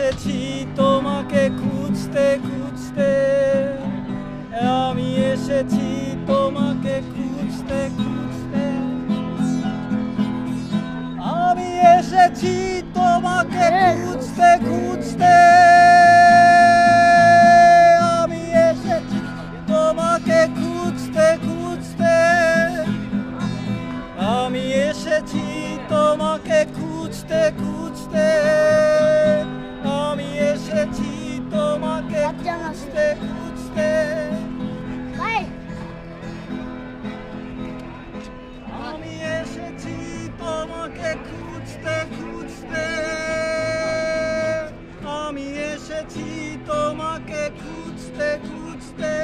এসেছি তোমাকে খুঁজতে খুঁজতে, আমি এসেছি তোমাকে খুঁজতে খুঁজতে, আমি এসেছি তোমাকে খুঁজতে খুঁজতে, আমি এসেছি তোমাকে খুঁজতে খুঁজতে, আমি এসেছি তোমাকে খুঁজতে খুঁজতে, আমি এসেছি তোমাকে খুঁজতে খুঁজতে, আমি এসেছি তোমাকে খুঁজতে খুঁজতে, আমি এসেছি তোমাকে খুঁজতে খুঁজতে,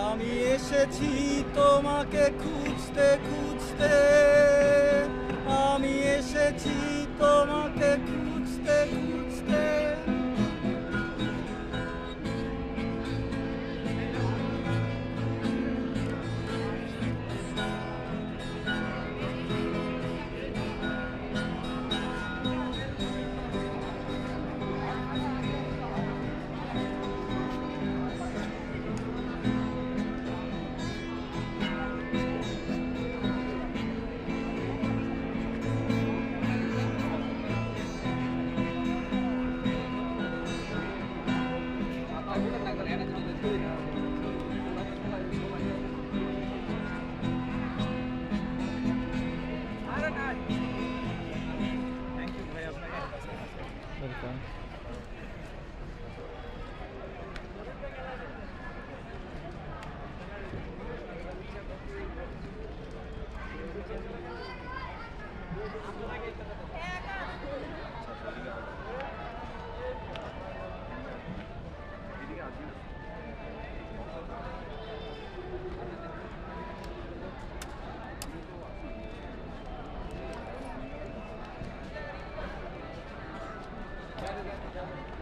আমি এসেছি তোমাকে খুঁজতে খুঁজতে, আমি এসেছি তোমাকে খুঁজতে খুঁজতে। Welcome.